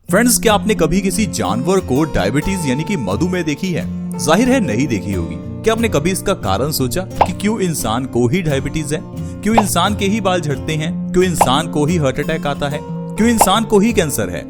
Friends, क्या आपने कभी किसी जानवर को डायबिटीज यानी कि मधुमेह देखी है? जाहिर है नहीं देखी होगी। क्या आपने कभी इसका कारण सोचा कि क्यों इंसान को ही डायबिटीज है? क्यों इंसान के ही बाल झड़ते हैं? क्यों इंसान को ही हार्ट अटैक आता है? क्यों इंसान को ही कैंसर है?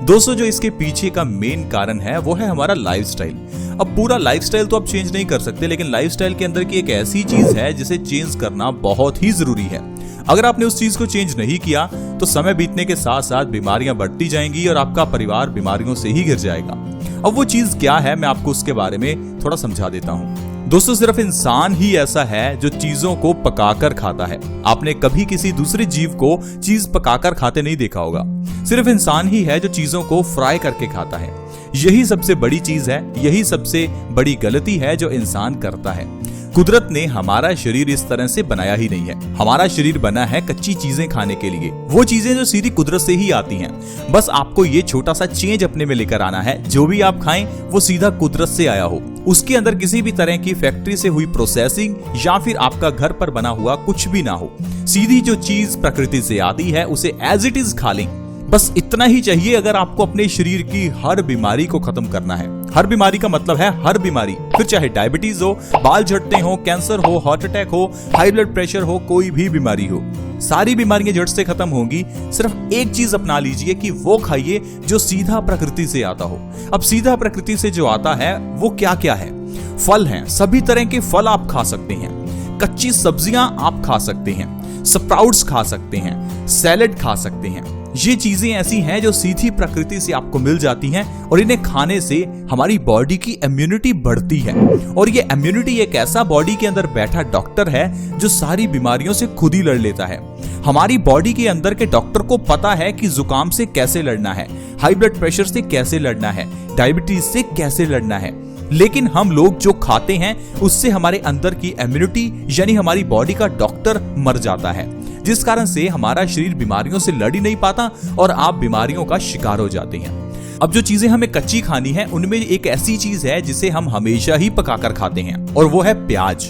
दोस्तों, जो इसके पीछे का मेन कारण है वो है हमारा लाइफस्टाइल। अब पूरा लाइफस्टाइल तो आप चेंज नहीं कर सकते, लेकिन लाइफस्टाइल के अंदर की एक ऐसी चीज है जिसे चेंज करना बहुत ही जरूरी है। अगर आपने उस चीज को चेंज नहीं किया तो समय बीतने के साथ साथ बीमारियां बढ़ती जाएंगी और आपका परिवार बीमारियों से ही घिर जाएगा। अब वो चीज क्या है, मैं आपको उसके बारे में थोड़ा समझा देता हूँ। दोस्तों, सिर्फ इंसान ही ऐसा है जो चीजों को पकाकर खाता है। आपने कभी किसी दूसरे जीव को चीज पकाकर खाते नहीं देखा होगा। सिर्फ इंसान ही है जो चीजों को फ्राई करके खाता है। यही सबसे बड़ी चीज है, यही सबसे बड़ी गलती है जो इंसान करता है। कुदरत ने हमारा शरीर इस तरह से बनाया ही नहीं है। हमारा शरीर बना है कच्ची चीजें खाने के लिए, वो चीजें जो सीधी कुदरत से ही आती हैं। बस आपको ये छोटा सा चेंज अपने में लेकर आना है। जो भी आप खाएं वो सीधा कुदरत से आया हो, उसके अंदर किसी भी तरह की फैक्ट्री से हुई प्रोसेसिंग या फिर आपका घर पर बना हुआ कुछ भी ना हो। सीधी जो चीज प्रकृति से आती है उसे एज इट इज खा लें। बस इतना ही चाहिए अगर आपको अपने शरीर की हर बीमारी को खत्म करना है। हर बीमारी का मतलब है हर बीमारी, फिर चाहे डायबिटीज हो, बाल झड़ते हो, कैंसर हो, हार्ट अटैक हो, हाई ब्लड प्रेशर हो, कोई भी बीमारी हो, सारी बीमारियां जड़ से खत्म होंगी। सिर्फ एक चीज अपना लीजिए कि वो खाइए जो सीधा प्रकृति से आता हो। अब सीधा प्रकृति से जो आता है वो क्या क्या है? फल हैं, सभी तरह के फल आप खा सकते हैं। कच्ची सब्जियां आप खा सकते हैं, स्प्राउट्स खा सकते हैं, सैलेड खा सकते हैं। ये चीजें ऐसी हैं जो सीधी प्रकृति से आपको मिल जाती हैं और इन्हें खाने से हमारी बॉडी की इम्यूनिटी बढ़ती है। और ये इम्यूनिटी एक ऐसा बॉडी के अंदर बैठा डॉक्टर है जो सारी बीमारियों से खुद ही लड़ लेता है। हमारी बॉडी के अंदर के डॉक्टर को पता है कि जुकाम से कैसे लड़ना है, हाई ब्लड प्रेशर से कैसे लड़ना है, डायबिटीज से कैसे लड़ना है। लेकिन हम लोग जो खाते हैं उससे हमारे अंदर की इम्यूनिटी यानी हमारी बॉडी का डॉक्टर मर जाता है, जिस कारण से हमारा शरीर बीमारियों से लड़ ही नहीं पाता और आप बीमारियों का शिकार हो जाते हैं। अब जो चीजें हमें कच्ची खानी है उनमें एक ऐसी चीज है जिसे हम हमेशा ही पकाकर खाते हैं और वो है प्याज।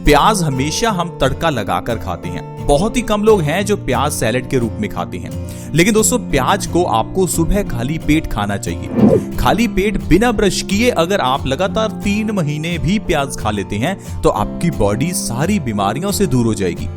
प्याज हमेशा हम तड़का लगाकर खाते हैं। बहुत ही कम लोग हैं जो प्याज सैलेड के रूप में खाते हैं। लेकिन दोस्तों, प्याज को आपको सुबह खाली पेट खाना चाहिए। खाली पेट बिना ब्रश किए अगर आप लगातार 3 महीने भी प्याज खा लेते हैं तो आपकी बॉडी सारी बीमारियों से दूर हो जाएगी,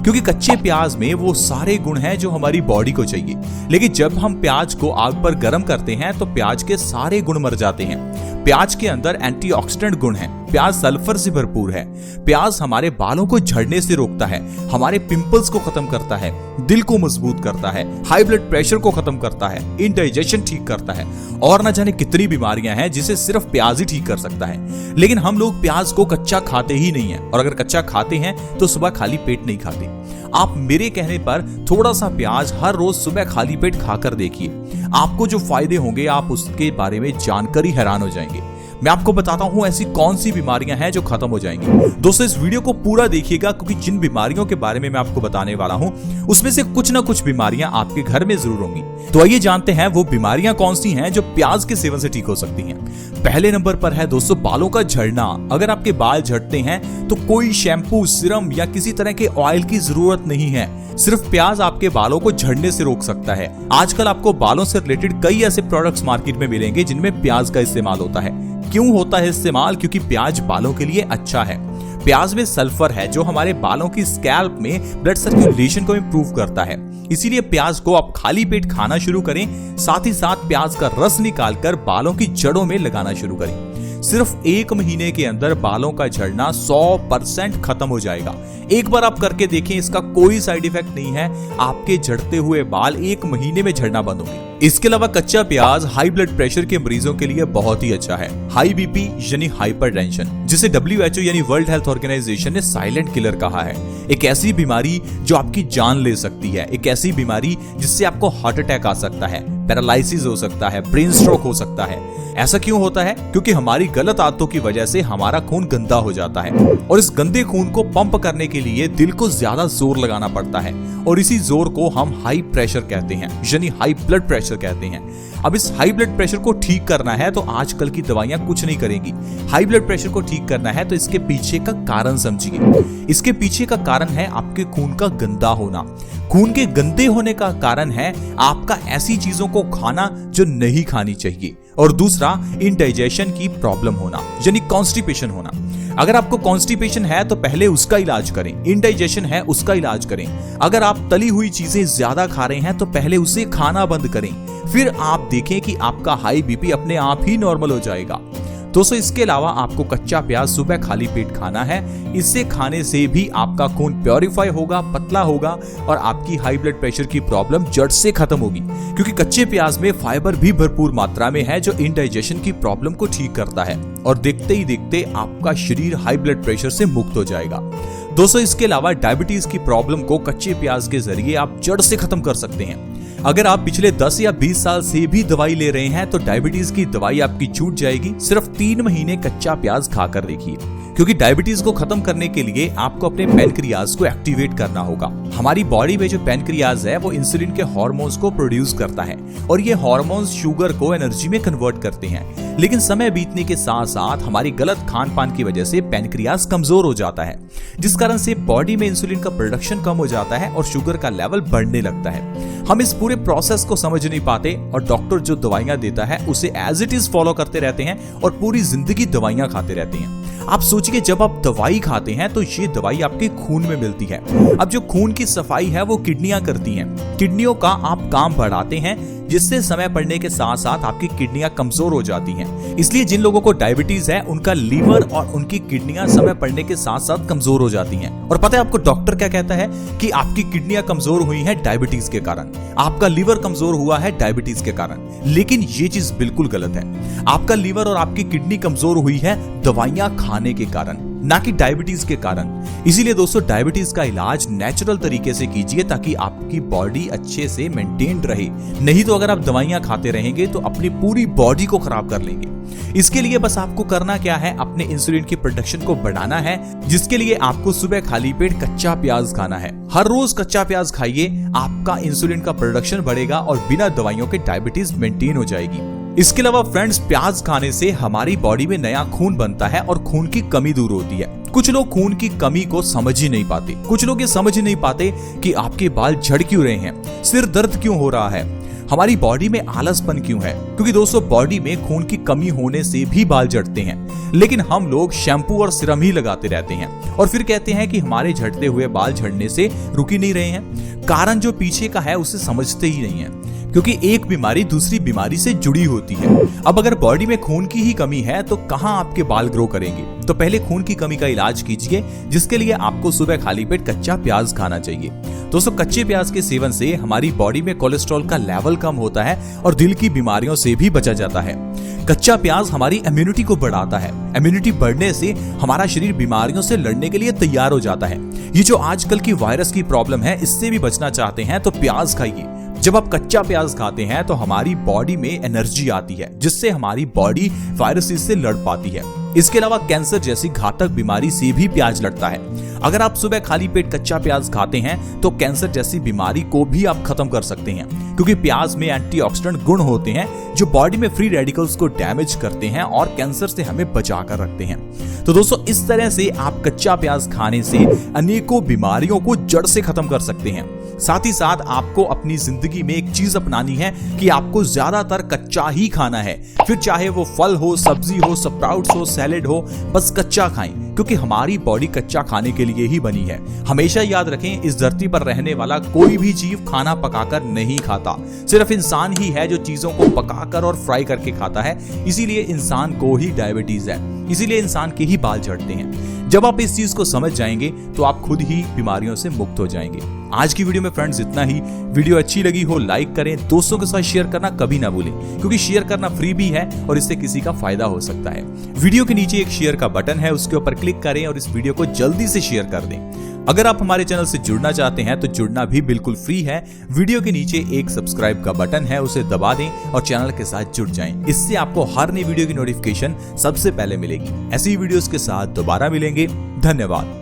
क्योंकि कच्चे प्याज में वो सारे गुण हैं जो हमारी बॉडी को चाहिए। लेकिन जब हम प्याज को आग पर गर्म करते हैं तो प्याज के सारे गुण मर जाते हैं। प्याज के अंदर एंटीऑक्सीडेंट गुण हैं। प्याज सल्फर से भरपूर है। प्याज हमारे बालों को झड़ने से रोकता है, हमारे पिंपल्स को खत्म करता है, दिल को मजबूत करता है, हाई ब्लड प्रेशर को खत्म करता है, इंडाइजेशन ठीक करता है और न जाने कितनी बीमारियां हैं जिसे सिर्फ प्याज ही ठीक कर सकता है। लेकिन हम लोग प्याज को कच्चा खाते ही नहीं है, और अगर कच्चा खाते हैं तो सुबह खाली पेट नहीं खाते। आप मेरे कहने पर थोड़ा सा प्याज हर रोज सुबह खाली पेट खाकर देखिए। आपको जो फायदे होंगे आप उसके बारे में जानकर ही हैरान हो जाएंगे। मैं आपको बताता हूं ऐसी कौन सी बीमारियां हैं जो खत्म हो जाएंगी। दोस्तों, इस वीडियो को पूरा देखिएगा, क्योंकि जिन बीमारियों के बारे में मैं आपको बताने वाला हूं उसमें से कुछ ना कुछ बीमारियां आपके घर में जरूर होंगी। तो आइए जानते हैं वो बीमारियां कौन सी हैं जो प्याज के सेवन से ठीक हो सकती हैं। पहले नंबर पर है दोस्तों बालों का झड़ना। अगर आपके बाल झड़ते हैं तो कोई शैम्पू, सीरम या किसी तरह के ऑयल की जरूरत नहीं है। सिर्फ प्याज आपके बालों को झड़ने से रोक सकता है। आजकल आपको बालों से रिलेटेड कई ऐसे प्रोडक्ट्स मार्केट में मिलेंगे जिनमें प्याज का इस्तेमाल होता है। क्यों होता है इस्तेमाल? क्योंकि प्याज बालों के लिए अच्छा है। प्याज में सल्फर है जो हमारे बालों की स्कैल्प में ब्लड सर्कुलेशन को इंप्रूव करता है। इसीलिए प्याज को आप खाली पेट खाना शुरू करें। साथ ही साथ प्याज का रस निकालकर बालों की जड़ों में लगाना शुरू करें। सिर्फ 1 महीने के अंदर बालों का झड़ना 100% खत्म हो जाएगा। एक बार आप करके देखें, इसका कोई साइड इफेक्ट नहीं है। आपके झड़ते हुए बाल 1 महीने में झड़ना बंद होंगे। इसके अलावा कच्चा प्याज हाई ब्लड प्रेशर के मरीजों के लिए बहुत ही अच्छा है। हाई बीपी यानी हाइपरटेंशन, जिसे WHO यानी वर्ल्ड हेल्थ ऑर्गेनाइजेशन ने साइलेंट किलर कहा है। एक ऐसी बीमारी जो आपकी जान ले सकती है। एक ऐसी बीमारी जिससे आपको हार्ट अटैक आ सकता है, पैरालिसिस हो सकता है, ब्रेन स्ट्रोक हो सकता है। ऐसा क्यों होता है? क्योंकि हमारी गलत आदतों की वजह से हमारा खून गंदा हो जाता है और इस गंदे खून को पंप करने के लिए दिल को ज्यादा जोर लगाना पड़ता है और इसी जोर को हम हाई प्रेशर कहते हैं, यानी हाई ब्लड प्रेशर प्रेशर कहते हैं। अब इस हाई ब्लड प्रेशर को ठीक करना है तो आजकल की दवाइयां कुछ नहीं करेंगी। हाई ब्लड प्रेशर को ठीक करना है तो इसके पीछे का कारण समझिए। इसके पीछे का कारण है आपके खून का गंदा होना। खून के गंदे होने का कारण है आपका ऐसी चीजों को खाना जो नहीं खानी चाहिए, और दूसरा इनडाइजेशन की प्रॉब्लम होना यानी कॉन्स्टिपेशन होना। अगर आपको कॉन्स्टिपेशन है तो पहले उसका इलाज करें, इनडाइजेशन है उसका इलाज करें। अगर आप तली हुई चीजें ज्यादा खा रहे हैं तो पहले उसे खाना बंद करें, फिर आप देखें कि आपका हाई बीपी अपने आप ही नॉर्मल हो जाएगा। दोस्तों, इसके अलावा आपको कच्चा प्याज सुबह खाली पेट खाना है। इससे खाने से भी आपका खून प्योरीफाई होगा, पतला होगा और आपकी हाई ब्लड प्रेशर की प्रॉब्लम जड़ से खत्म होगी, क्योंकि कच्चे प्याज में फाइबर भी भरपूर मात्रा में है जो इनडाइजेशन की प्रॉब्लम को ठीक करता है, और देखते ही देखते आपका शरीर हाई ब्लड प्रेशर से मुक्त हो जाएगा। दोस्तों, इसके अलावा डायबिटीज की प्रॉब्लम को कच्चे प्याज के जरिए आप जड़ से खत्म कर सकते हैं। अगर आप पिछले 10 या 20 साल से भी दवाई ले रहे हैं तो डायबिटीज की दवाई आपकी छूट जाएगी। सिर्फ 3 महीने कच्चा प्याज खाकर देखिए, क्योंकि डायबिटीज को खत्म करने के लिए आपको अपने पैनक्रियाज को एक्टिवेट करना होगा। हमारी बॉडी में जो पैनक्रियाज है वो इंसुलिन के हार्मोन्स को प्रोड्यूस करता है, और ये हार्मोन्स शुगर को एनर्जी में कन्वर्ट करते हैं। लेकिन समय बीतने के साथ साथ हमारी गलत खान पान की वजह से पैनक्रियाज कमजोर हो जाता है, जिस कारण से बॉडी में इंसुलिन का प्रोडक्शन कम हो जाता है और शुगर का लेवल बढ़ने लगता है। हम इस पूरे प्रोसेस को समझ नहीं पाते और डॉक्टर जो दवाइयां देता है उसे एज इट इज फॉलो करते रहते हैं और पूरी जिंदगी दवाइयां खाते रहते हैं। आप सोचिए, जब आप दवाई खाते हैं तो ये दवाई आपके खून में मिलती है। अब जो खून की सफाई है वो किडनियां करती हैं। किडनियों का आप काम बढ़ाते हैं, जिससे समय पड़ने के साथ साथ आपकी किडनियां कमजोर हो जाती हैं। इसलिए जिन लोगों को डायबिटीज है उनका लीवर और उनकी किडनियां समय पड़ने के साथ साथ कमजोर हो जाती हैं। और पता है आपको डॉक्टर क्या कहता है कि आपकी किडनियां कमजोर हुई हैं डायबिटीज के कारण, आपका लीवर कमजोर हुआ है डायबिटीज के कारण। लेकिन ये चीज बिल्कुल गलत है। आपका लीवर और आपकी किडनी कमजोर हुई है दवाइयां खाने के कारण, ना कि डायबिटीज के कारण। इसीलिए दोस्तों, डायबिटीज का इलाज नेचुरल तरीके से कीजिए ताकि आपकी बॉडी अच्छे से मेंटेन रहे। नहीं तो अगर आप दवाइयां खाते रहेंगे तो अपनी पूरी बॉडी को खराब कर लेंगे। इसके लिए बस आपको करना क्या है, अपने इंसुलिन की प्रोडक्शन को बढ़ाना है, जिसके लिए आपको सुबह खाली पेट कच्चा प्याज खाना है। हर रोज कच्चा प्याज खाइए, आपका इंसुलिन का प्रोडक्शन बढ़ेगा और बिना दवाइयों के डायबिटीज मेंटेन हो जाएगी। इसके अलावा फ्रेंड्स, प्याज खाने से हमारी बॉडी में नया खून बनता है और खून की कमी दूर होती है। कुछ लोग खून की कमी को समझ ही नहीं पाते। कुछ लोग ये समझ ही नहीं पाते कि आपके बाल झड़ क्यों रहे हैं, सिर दर्द क्यों हो रहा है, हमारी बॉडी में आलसपन क्यों है। क्योंकि दोस्तों, बॉडी में खून की कमी होने से भी बाल झड़ते हैं, लेकिन हम लोग शैम्पू और सीरम ही लगाते रहते हैं और फिर कहते हैं कि हमारे झड़ते हुए बाल झड़ने से रुक ही नहीं रहे हैं। कारण जो पीछे का है उसे समझते ही नहीं है, क्योंकि एक बीमारी दूसरी बीमारी से जुड़ी होती है। अब अगर बॉडी में खून की ही कमी है तो कहां आपके बाल ग्रो करेंगे। तो पहले खून की कमी का इलाज कीजिए, जिसके लिए आपको सुबह खाली पेट कच्चा प्याज खाना चाहिए। दोस्तों, कच्चे प्याज के सेवन से हमारी बॉडी में कोलेस्ट्रॉल का लेवल कम होता है और दिल की बीमारियों से भी बचा जाता है। कच्चा प्याज हमारी इम्यूनिटी को बढ़ाता है। इम्यूनिटी बढ़ने से हमारा शरीर बीमारियों से लड़ने के लिए तैयार हो जाता है। ये जो आजकल की वायरस की प्रॉब्लम है, इससे भी बचना चाहते हैं तो प्याज खाइए। जब आप कच्चा प्याज खाते हैं तो हमारी बॉडी में एनर्जी आती है, जिससे हमारी बॉडी वायरसेस से लड़ पाती है। इसके अलावा कैंसर जैसी घातक बीमारी से भी प्याज लड़ता है। अगर आप सुबह खाली पेट कच्चा प्याज खाते हैं तो कैंसर जैसी बीमारी को भी आप खत्म कर सकते हैं, क्योंकि प्याज में एंटीऑक्सीडेंट गुण होते हैं जो बॉडी में फ्री रेडिकल्स को डैमेज करते हैं और कैंसर से हमें बचा कर रखते हैं। तो दोस्तों, इस तरह से आप कच्चा प्याज खाने से अनेकों बीमारियों को जड़ से खत्म कर सकते हैं। साथ ही साथ आपको अपनी जिंदगी में एक चीज अपनानी है कि आपको ज्यादातर कच्चा ही खाना है। फिर चाहे वो फल हो, सब्जी हो, स्प्राउट्स हो, सैलेड हो, बस कच्चा खाएं, क्योंकि हमारी बॉडी कच्चा खाने के लिए ही बनी है। हमेशा याद रखें, इस धरती पर रहने वाला कोई भी जीव खाना पकाकर नहीं खाता। सिर्फ इंसान ही है जो चीजों को पकाकर और फ्राई करके खाता है। इसीलिए इंसान को ही डायबिटीज है, इसीलिए इंसान के ही बाल झड़ते हैं। जब आप इस चीज को समझ जाएंगे तो आप खुद ही बीमारियों से मुक्त हो जाएंगे। आज की वीडियो में फ्रेंड्स इतना ही। वीडियो अच्छी लगी हो लाइक करें, दोस्तों के साथ शेयर करना कभी ना भूलें, क्योंकि शेयर करना फ्री भी है और इससे किसी का फायदा हो सकता है। वीडियो के नीचे एक शेयर का बटन है, उसके ऊपर क्लिक करें और इस वीडियो को जल्दी से शेयर कर दें। अगर आप हमारे चैनल से जुड़ना चाहते हैं तो जुड़ना भी बिल्कुल फ्री है। वीडियो के नीचे एक सब्सक्राइब का बटन है, उसे दबा दें और चैनल के साथ जुड़ जाएं। इससे आपको हर नई वीडियो की नोटिफिकेशन सबसे पहले मिलेगी। ऐसी वीडियोस के साथ दोबारा मिलेंगे। धन्यवाद।